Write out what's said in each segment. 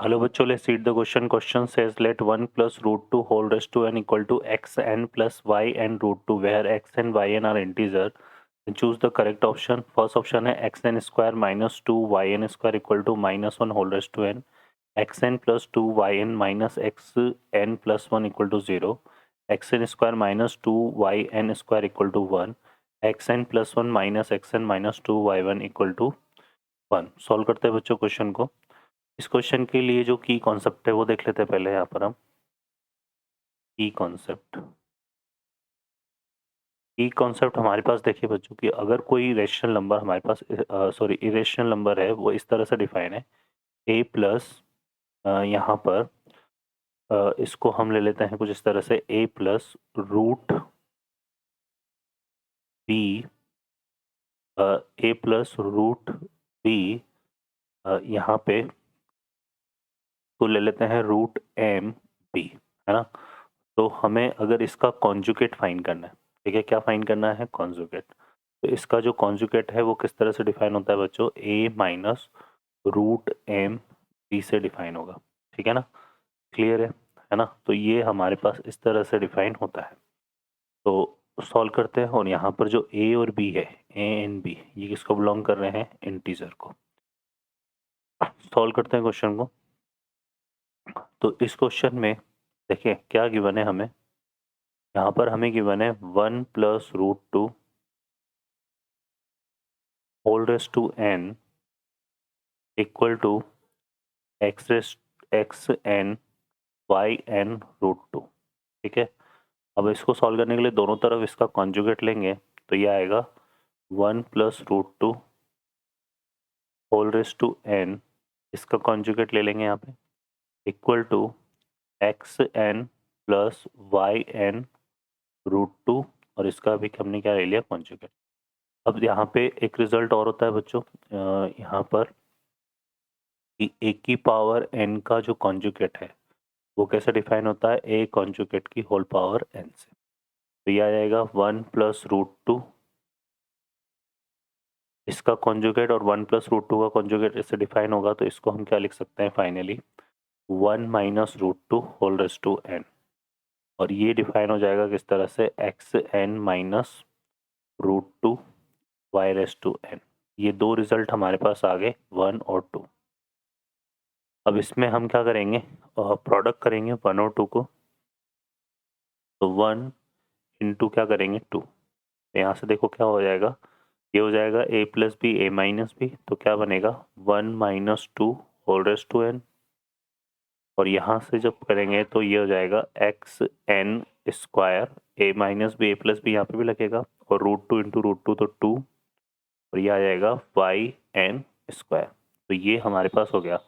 Hello बच्चों, let's read the question. Question says late 1 plus root 2 whole raised to n equal to xn plus yn root 2 where x and yn are integer. Choose the correct option. First option है xn square minus 2 yn square equal to minus 1 whole raised to n. xn plus 2 yn minus xn plus 1 equal to 0. xn square minus 2 yn square equal to 1. xn plus 1 minus xn minus 2 y1 equal to 1. Solve करते हैं बच्चों question को. इस question के लिए जो की concept है वो देख लेते हैं पहले. यहाँ पर हम की कॉन्सेप्ट हमारे पास देखिए बच्चों की, अगर कोई रेशनल नंबर हमारे पास इरेशनल नंबर है वो इस तरह से डिफाइन है. a प्लस यहाँ पर इसको हम ले लेते हैं कुछ इस तरह से a plus root b, a plus root b यहाँ पे को ले लेते हैं रूट m b, है ना. तो हमें अगर इसका कॉन्जुगेट फाइंड करना है, ठीक है, क्या फाइंड करना है, कॉन्जुगेट. तो इसका जो कॉन्जुगेट है वो किस तरह से डिफाइन होता है बच्चों, a minus root m b से डिफाइन होगा. ठीक है ना, क्लियर है ना. तो ये हमारे पास इस तरह से डिफाइन होता है. तो सॉल्व करते हैं. और यहाँ पर जो a और b है, a एंड b, ये किसको बिलोंग कर रहे हैं, इंटीजर को. सॉल्व करते हैं क्वेश्चन को. तो इस क्वेश्चन में देखिए क्या गिवन है हमें. यहाँ पर हमें गिवन है 1 plus root 2 whole raised to n equal to x n y n root 2. ठीक है. अब इसको सॉल्व करने के लिए दोनों तरफ इसका कॉन्जुगेट लेंगे तो ये आएगा 1 plus root 2 whole raised to n, इसका कॉन्जुगेट ले लेंगे यहाँ पे, equal to x n plus y n root 2, और इसका भी हमने क्या ले लिया, कॉन्जुगेट. अब यहाँ पे एक रिजल्ट और होता है बच्चों, यहाँ पर कि a की पावर n का जो कॉन्जुगेट है वो कैसे डिफाइन होता है, a कॉन्जुगेट की होल पावर n से. तो ये आ जाएगा 1 प्लस रूट 2, इसका कॉन्जुगेट, और 1 प्लस रूट 2 का कॉन्जुगेट इससे डिफाइन होगा. तो इसको हम क्या लिख सकते हैं finally, 1 minus root 2 whole raised to n. और ये डिफाइन हो जाएगा किस तरह से, x n minus root 2 y raised to n. ये दो रिजल्ट हमारे पास आ गए, 1 और 2. अब इसमें हम क्या करेंगे, प्रोडक्ट करेंगे 1 और 2 को. तो 1 इंटू क्या करेंगे 2. तो यहाँ से देखो क्या हो जाएगा, ये हो जाएगा a plus b a minus b. तो क्या बनेगा 1 minus 2 whole raised to n. और यहाँ से जब करेंगे तो ये हो जाएगा एक्स एन स्क्वायर, ए माइनस बी ए प्लस बी यहाँ पे भी लगेगा, और रूट 2 इंटू रूट 2 तो 2, और ये आ जाएगा वाई एन स्क्वायर. तो ये हमारे पास हो गया.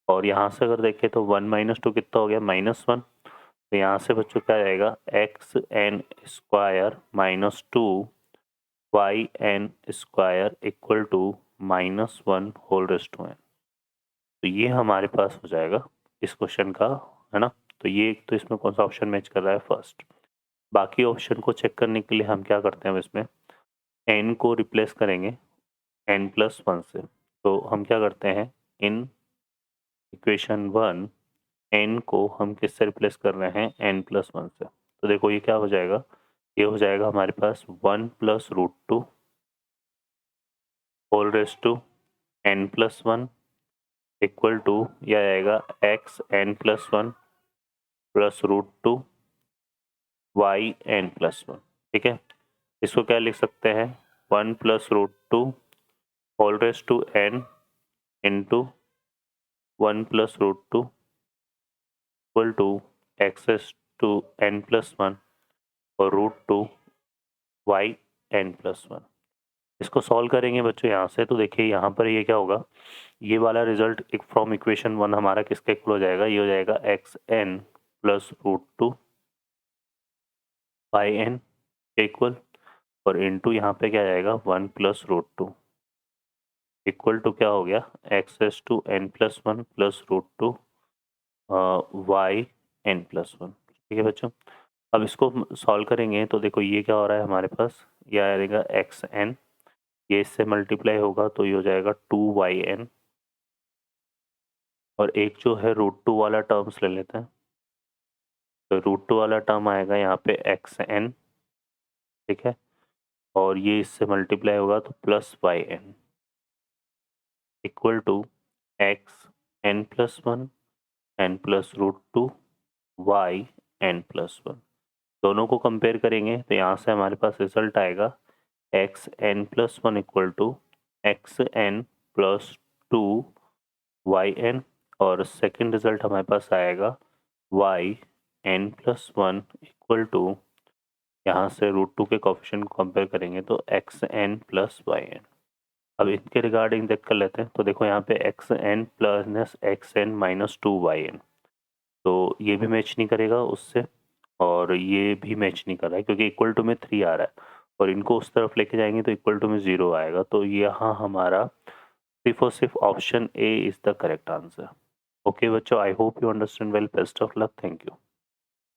और यहाँ से अगर देखें तो 1 माइनस 2 कितना हो गया, माइनस 1. तो यहाँ से बच्चों क्या आ जाएगा, x n square minus 2 y n square equal to minus 1 whole raised to n. तो ये हमारे पास हो जाएगा इस क्वेश्चन का, है ना. तो ये तो इसमें कौन सा ऑप्शन मैच कर रहा है, फर्स्ट. बाकी ऑप्शन को चेक करने के लिए हम क्या करते हैं, इसमें n को रिप्लेस करेंगे n प्लस 1 से. तो हम क्या करते हैं, इन इक्वेशन 1 n को हम किससे रिप्लेस कर रहे हैं, n प्लस 1 से. तो देखो ये क्या हो जाएगा, ये हो जाएगा हमारे पास 1 plus root 2 whole raised to n plus 1 equal to, यह आएगा x n plus 1 plus root 2 y n plus 1. ठीक है. इसको क्या लिख सकते हैं, 1 plus root 2 whole raised to n into 1 plus root 2 equal to access to n plus 1 और रूट 2 वाई एन प्लस 1. इसको सॉल्व करेंगे बच्चों यहाँ से. तो देखिए यहाँ पर ये क्या होगा, ये वाला रिजल्ट एक फ्रॉम इक्वेशन 1 हमारा किसके इक्वल हो जाएगा, ये हो जाएगा x n plus root 2 y n equal, और इनटू यहाँ पे क्या जाएगा 1 प्लस रूट 2 इक्वल टू क्या हो गया, access to n plus 1 plus root 2 y n plus 1. ठीक है बच्चों. अब इसको सॉल्व करेंगे तो देखो ये क्या हो रहा है हमारे पास, ये आएगा एक्स एन, ये इससे मल्टीप्लाई होगा तो ये हो जाएगा 2 वाई एन, और एक जो है √2 वाला टर्म्स ले लेते हैं। तो √2 वाला टर्म आएगा यहाँ पे xn, ठीक है, और ये इससे मल्टीप्लाई होगा तो plus yn equal to x n plus one n plus √2 y n plus one. दोनों को कंपेयर करेंगे तो यहाँ से हमारे पास रिजल्ट आएगा x n plus one equal to x n plus two y n, और सेकेंड रिजल्ट हमारे पास आएगा y n plus one equal to, यहाँ से √2 के कोफिशिएंट को कंपेयर करेंगे तो x n plus y n. अब इनके रिगार्डिंग देख कर लेते हैं। तो देखो यहाँ पे x n plus x n minus two y n, तो ये भी मैच नहीं करेगा उससे, और ये भी मैच नहीं कर रहा है क्योंकि इक्वल टू में 3 आ रहा है, और इनको उस तरफ लेके जाएंगे तो इक्वल टू में 0 आएगा। तो यहाँ हमारा सिर्फ और सिर्फ option A is the correct answer. Okay बच्चों, I hope you understand well. Best of luck, thank you.